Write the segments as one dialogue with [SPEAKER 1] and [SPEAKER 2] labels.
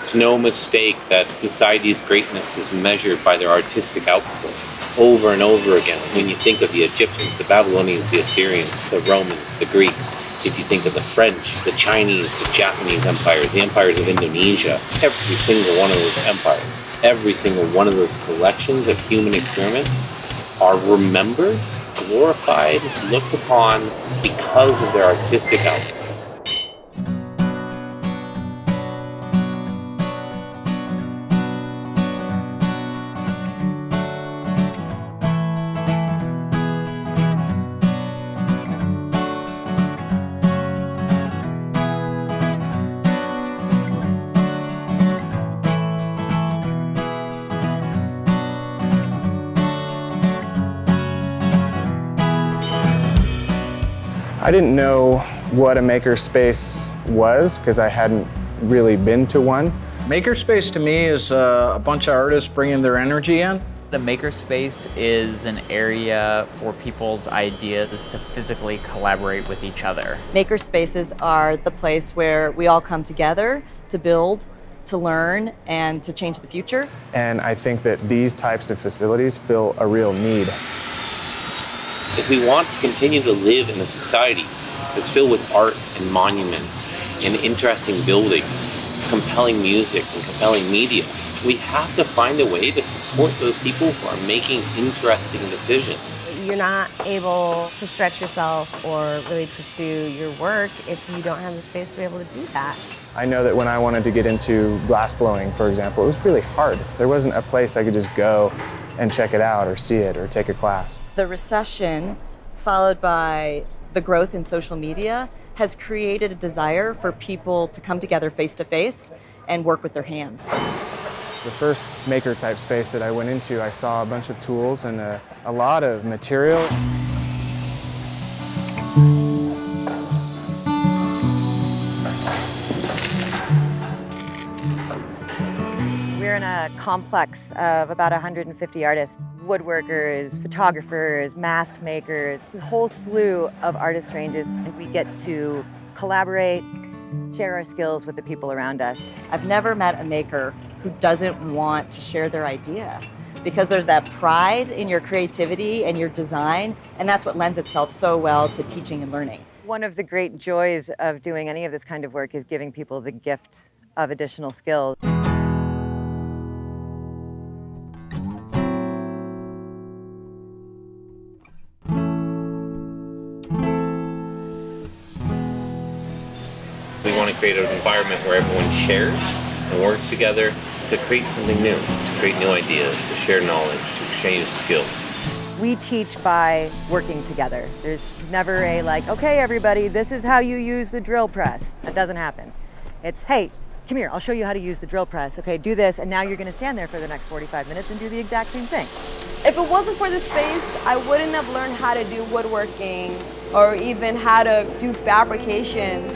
[SPEAKER 1] It's no mistake that society's greatness is measured by their artistic output over and over again. When you think of the Egyptians, the Babylonians, the Assyrians, the Romans, the Greeks, if you think of the French, the Chinese, the Japanese empires, the empires of Indonesia, every single one of those empires, every single one of those collections of human experiments are remembered, glorified, looked upon because of their artistic output.
[SPEAKER 2] I didn't know what a makerspace was because I hadn't really been to one.
[SPEAKER 3] Makerspace to me is a bunch of artists bringing their energy in.
[SPEAKER 4] The makerspace is an area for people's ideas to physically collaborate with each other.
[SPEAKER 5] Makerspaces are the place where we all come together to build, to learn, and to change the future.
[SPEAKER 2] And I think that these types of facilities fill a real need.
[SPEAKER 1] If we want to continue to live in a society that's filled with art and monuments and interesting buildings, compelling music and compelling media, we have to find a way to support those people who are making interesting decisions.
[SPEAKER 6] You're not able to stretch yourself or really pursue your work if you don't have the space to be able to do that.
[SPEAKER 2] I know that when I wanted to get into glass blowing, for example, it was really hard. There wasn't a place I could just go and check it out or see it or take a class.
[SPEAKER 5] The recession, followed by the growth in social media, has created a desire for people to come together face to face and work with their hands.
[SPEAKER 2] The first maker type space that I went into, I saw a bunch of tools and a lot of material.
[SPEAKER 7] We're in a complex of about 150 artists, woodworkers, photographers, mask makers, a whole slew of artist ranges. And we get to collaborate, share our skills with the people around us.
[SPEAKER 5] I've never met a maker who doesn't want to share their idea, because there's that pride in your creativity and your design, and that's what lends itself so well to teaching and learning.
[SPEAKER 7] One of the great joys of doing any of this kind of work is giving people the gift of additional skills.
[SPEAKER 1] We want to create an environment where everyone shares and works together to create something new, to create new ideas, to share knowledge, to exchange skills.
[SPEAKER 7] We teach by working together. There's never a like, okay, everybody, this is how you use the drill press. That doesn't happen. It's, hey, come here, I'll show you how to use the drill press. Okay, do this, and now you're gonna stand there for the next 45 minutes and do the exact same thing.
[SPEAKER 8] If it wasn't for this space, I wouldn't have learned how to do woodworking or even how to do fabrication.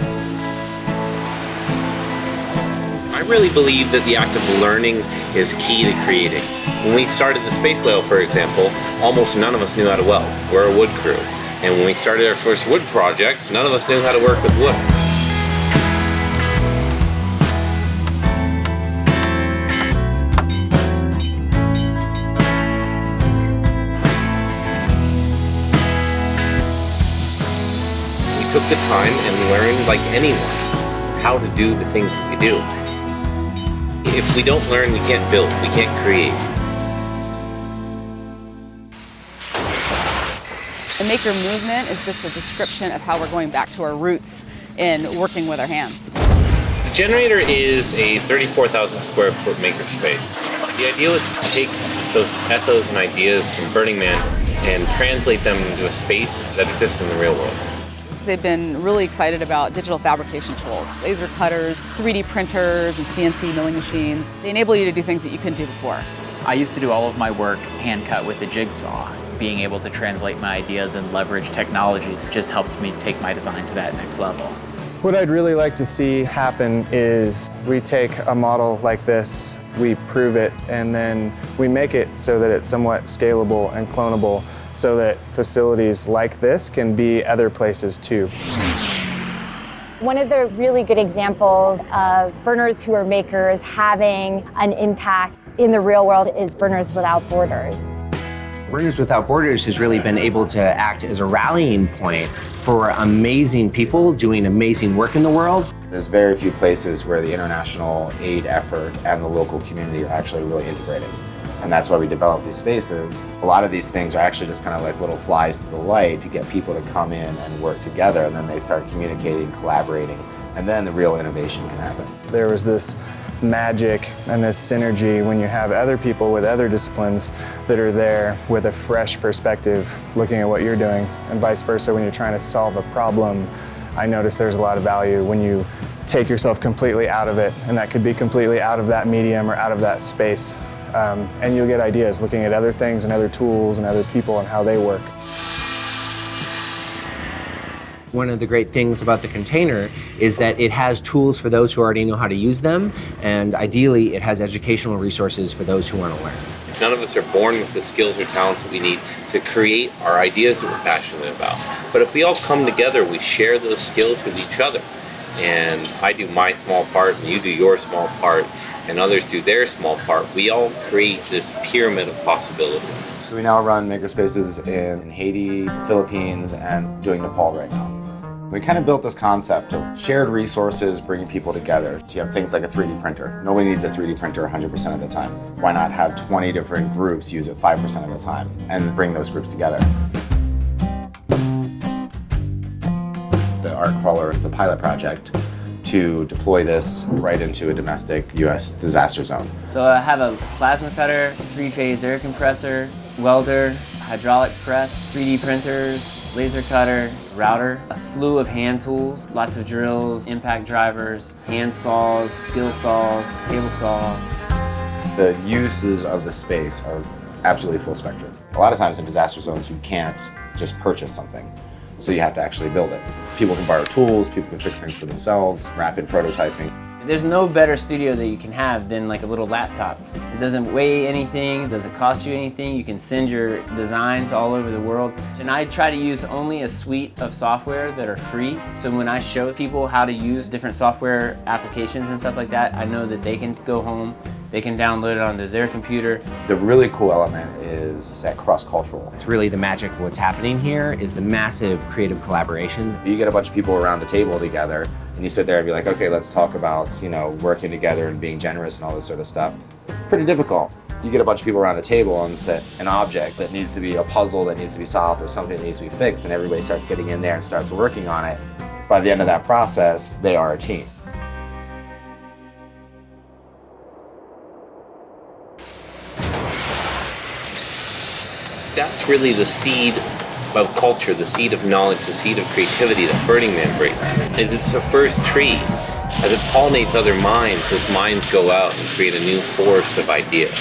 [SPEAKER 1] I really believe that the act of learning is key to creating. When we started the Space Whale, for example, almost none of us knew how to weld. We're a wood crew. And when we started our first wood projects, none of us knew how to work with wood. We took the time and learned, like anyone, how to do the things that we do. If we don't learn, we can't build, we can't create.
[SPEAKER 9] The maker movement is just a description of how we're going back to our roots in working with our hands.
[SPEAKER 1] The generator is a 34,000 square foot makerspace. The idea was to take those ethos and ideas from Burning Man and translate them into a space that exists in the real world.
[SPEAKER 9] They've been really excited about digital fabrication tools, laser cutters, 3D printers, and CNC milling machines. They enable you to do things that you couldn't do before.
[SPEAKER 4] I used to do all of my work hand cut with a jigsaw. Being able to translate my ideas and leverage technology just helped me take my design to that next level.
[SPEAKER 2] What I'd really like to see happen is we take a model like this, we prove it, and then we make it so that it's somewhat scalable and clonable, so that facilities like this can be other places too.
[SPEAKER 10] One of the really good examples of burners who are makers having an impact in the real world is Burners Without Borders.
[SPEAKER 11] Burners Without Borders has really been able to act as a rallying point for amazing people doing amazing work in the world.
[SPEAKER 12] There's very few places where the international aid effort and the local community are actually really integrated. And that's why we develop these spaces. A lot of these things are actually just kind of like little flies to the light to get people to come in and work together, and then they start communicating, collaborating, and then the real innovation can happen.
[SPEAKER 2] There was this magic and this synergy when you have other people with other disciplines that are there with a fresh perspective looking at what you're doing, and vice versa when you're trying to solve a problem. I notice there's a lot of value when you take yourself completely out of it, and that could be completely out of that medium or out of that space. And you'll get ideas looking at other things and other tools and other people and how they work.
[SPEAKER 11] One of the great things about the container is that it has tools for those who already know how to use them, and ideally it has educational resources for those who want to learn.
[SPEAKER 1] None of us are born with the skills or talents that we need to create our ideas that we're passionate about. But if we all come together, we share those skills with each other. And I do my small part, and you do your small part, and others do their small part. We all create this pyramid of possibilities.
[SPEAKER 12] We now run makerspaces in Haiti, Philippines, and doing Nepal right now. We kind of built this concept of shared resources bringing people together. You have things like a 3D printer. Nobody needs a 3D printer 100% of the time. Why not have 20 different groups use it 5% of the time and bring those groups together? The Art Crawler is a pilot project to deploy this right into a domestic U.S. disaster zone.
[SPEAKER 13] So I have a plasma cutter, 3-phase air compressor, welder, hydraulic press, 3D printers, laser cutter, router, a slew of hand tools, lots of drills, impact drivers, hand saws, skill saws, table saw.
[SPEAKER 12] The uses of the space are absolutely full spectrum. A lot of times in disaster zones you can't just purchase something, so you have to actually build it. People can borrow tools, people can fix things for themselves, rapid prototyping.
[SPEAKER 13] There's no better studio that you can have than like a little laptop. It doesn't weigh anything, it doesn't cost you anything. You can send your designs all over the world. And I try to use only a suite of software that are free. So when I show people how to use different software applications and stuff like that, I know that they can go home, they can download it onto their computer.
[SPEAKER 12] The really cool element is that cross-cultural.
[SPEAKER 11] It's really the magic of what's happening here is the massive creative collaboration.
[SPEAKER 12] You get a bunch of people around the table together and you sit there and be like, okay, let's talk about, working together and being generous and all this sort of stuff. Pretty difficult. You get a bunch of people around a table and set an object that needs to be a puzzle that needs to be solved or something that needs to be fixed, and everybody starts getting in there and starts working on it. By the end of that process, they are a team.
[SPEAKER 1] That's really the seed of culture, the seed of knowledge, the seed of creativity that Burning Man brings. It's the first tree. As it pollinates other minds, those minds go out and create a new forest of ideas,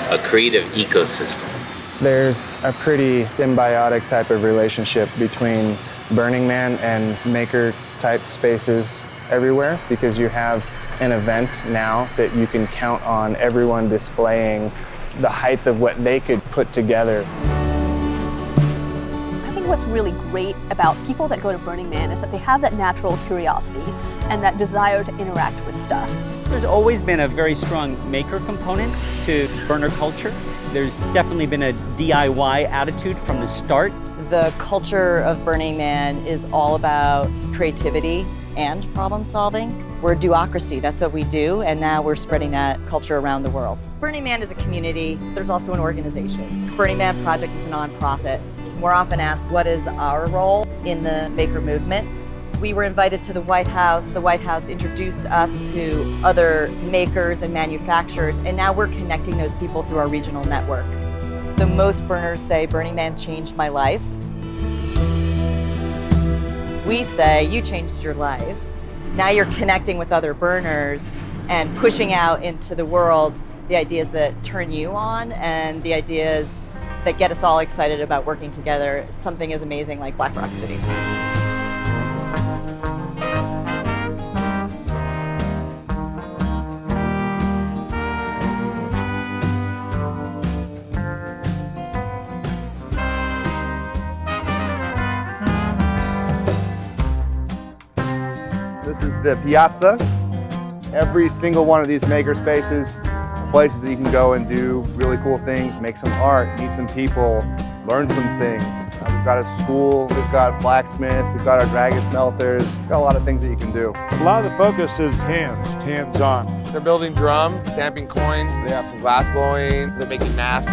[SPEAKER 1] a creative ecosystem.
[SPEAKER 2] There's a pretty symbiotic type of relationship between Burning Man and maker type spaces everywhere, because you have an event now that you can count on everyone displaying the height of what they could put together.
[SPEAKER 14] What's really great about people that go to Burning Man is that they have that natural curiosity and that desire to interact with stuff.
[SPEAKER 15] There's always been a very strong maker component to burner culture. There's definitely been a DIY attitude from the start.
[SPEAKER 5] The culture of Burning Man is all about creativity and problem solving. We're a duocracy, that's what we do, and now we're spreading that culture around the world. Burning Man is a community, there's also an organization. Burning Man Project is a nonprofit. We're often asked, what is our role in the maker movement? We were invited to the White House. The White House introduced us to other makers and manufacturers, and now we're connecting those people through our regional network. So most burners say, Burning Man changed my life. We say, you changed your life. Now you're connecting with other burners and pushing out into the world the ideas that turn you on and the ideas that get us all excited about working together. Something as amazing like Black Rock City.
[SPEAKER 16] This is the piazza. Every single one of these maker spaces are places that you can go and do really cool things, make some art, meet some people, learn some things. We've got a school, we've got blacksmith, we've got our dragon smelters, we've got a lot of things that you can do.
[SPEAKER 17] A lot of the focus is hands-on.
[SPEAKER 18] They're building drums, stamping coins, they have some glass blowing, they're making masks.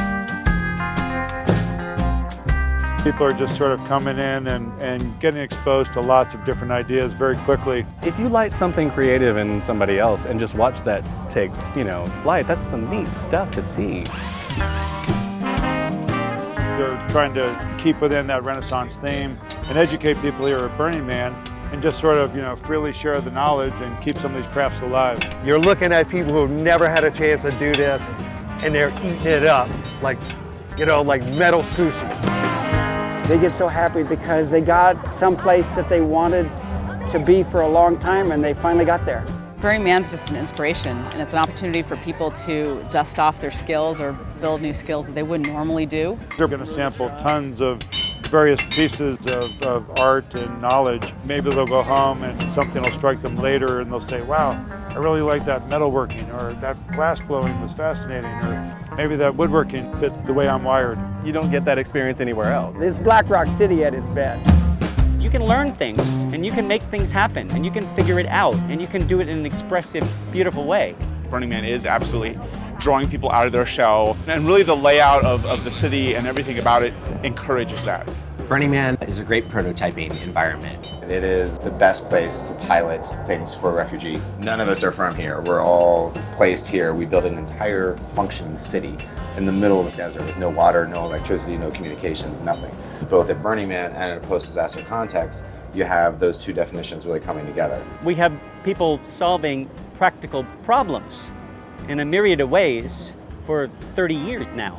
[SPEAKER 17] People are just sort of coming in and getting exposed to lots of different ideas very quickly.
[SPEAKER 19] If you light something creative in somebody else and just watch that take, flight, that's some neat stuff to see.
[SPEAKER 17] They're trying to keep within that Renaissance theme and educate people here at Burning Man and just sort of, freely share the knowledge and keep some of these crafts alive.
[SPEAKER 20] You're looking at people who've never had a chance to do this, and they're eating it up like metal sushi.
[SPEAKER 21] They get so happy because they got someplace that they wanted to be for a long time, and they finally got there.
[SPEAKER 9] Burning Man's just an inspiration, and it's an opportunity for people to dust off their skills or build new skills that they wouldn't normally do.
[SPEAKER 17] They're going to sample tons of various pieces of art and knowledge. Maybe they'll go home and something will strike them later and they'll say, wow, I really like that metalworking, or that glass blowing was fascinating, or maybe that woodworking fit the way I'm wired.
[SPEAKER 19] You don't get that experience anywhere else.
[SPEAKER 21] This is Black Rock City at its best.
[SPEAKER 15] You can learn things, and you can make things happen, and you can figure it out, and you can do it in an expressive, beautiful way.
[SPEAKER 22] Burning Man is absolutely drawing people out of their shell, and really the layout of the city and everything about it encourages that.
[SPEAKER 11] Burning Man is a great prototyping environment.
[SPEAKER 12] It is the best place to pilot things for a refugee. None of us are from here. We're all placed here. We built an entire functioning city in the middle of the desert with no water, no electricity, no communications, nothing. Both at Burning Man and in a post-disaster context, you have those two definitions really coming together.
[SPEAKER 15] We have people solving practical problems in a myriad of ways for 30 years now.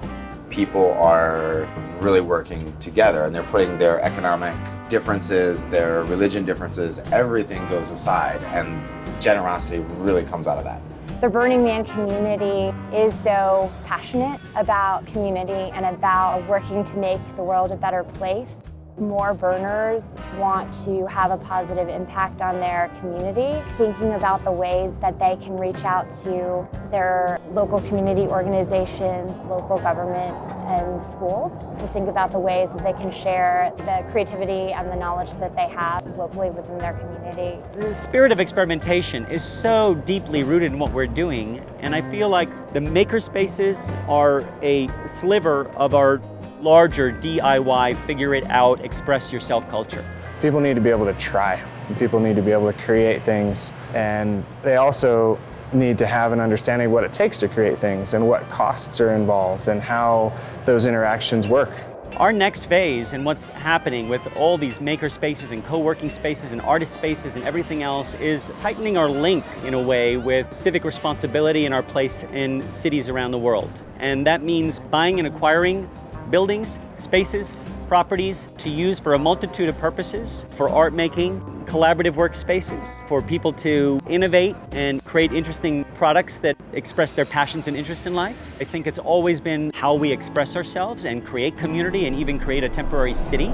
[SPEAKER 12] People are really working together, and they're putting their economic differences, their religion differences, everything goes aside, and generosity really comes out of that.
[SPEAKER 10] The Burning Man community is so passionate about community and about working to make the world a better place. More burners want to have a positive impact on their community, thinking about the ways that they can reach out to their local community organizations, local governments, and schools to think about the ways that they can share the creativity and the knowledge that they have locally within their community.
[SPEAKER 15] The spirit of experimentation is so deeply rooted in what we're doing, and I feel like the maker spaces are a sliver of our larger DIY, figure it out, express yourself culture.
[SPEAKER 2] People need to be able to try. People need to be able to create things, and they also need to have an understanding of what it takes to create things and what costs are involved and how those interactions work.
[SPEAKER 15] Our next phase and what's happening with all these maker spaces and co-working spaces and artist spaces and everything else is tightening our link in a way with civic responsibility and our place in cities around the world. And that means buying and acquiring buildings, spaces, properties to use for a multitude of purposes, for art making, collaborative workspaces, for people to innovate and create interesting products that express their passions and interest in life. I think it's always been how we express ourselves and create community and even create a temporary city.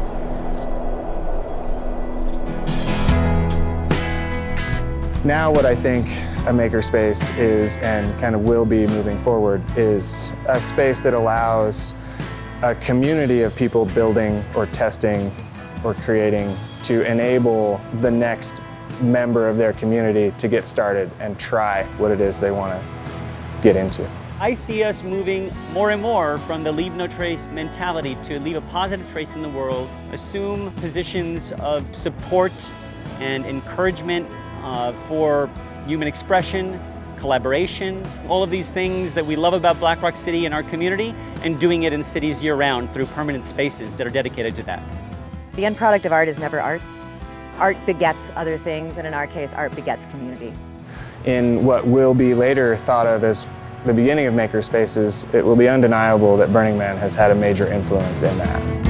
[SPEAKER 2] Now what I think a makerspace is, and kind of will be moving forward, is a space that allows a community of people building or testing or creating to enable the next member of their community to get started and try what it is they want to get into.
[SPEAKER 15] I see us moving more and more from the leave no trace mentality to leave a positive trace in the world, assume positions of support and encouragement for human expression, collaboration, all of these things that we love about Black Rock City and our community, and doing it in cities year-round through permanent spaces that are dedicated to that.
[SPEAKER 7] The end product of art is never art. Art begets other things, and in our case, art begets community.
[SPEAKER 2] In what will be later thought of as the beginning of makerspaces, it will be undeniable that Burning Man has had a major influence in that.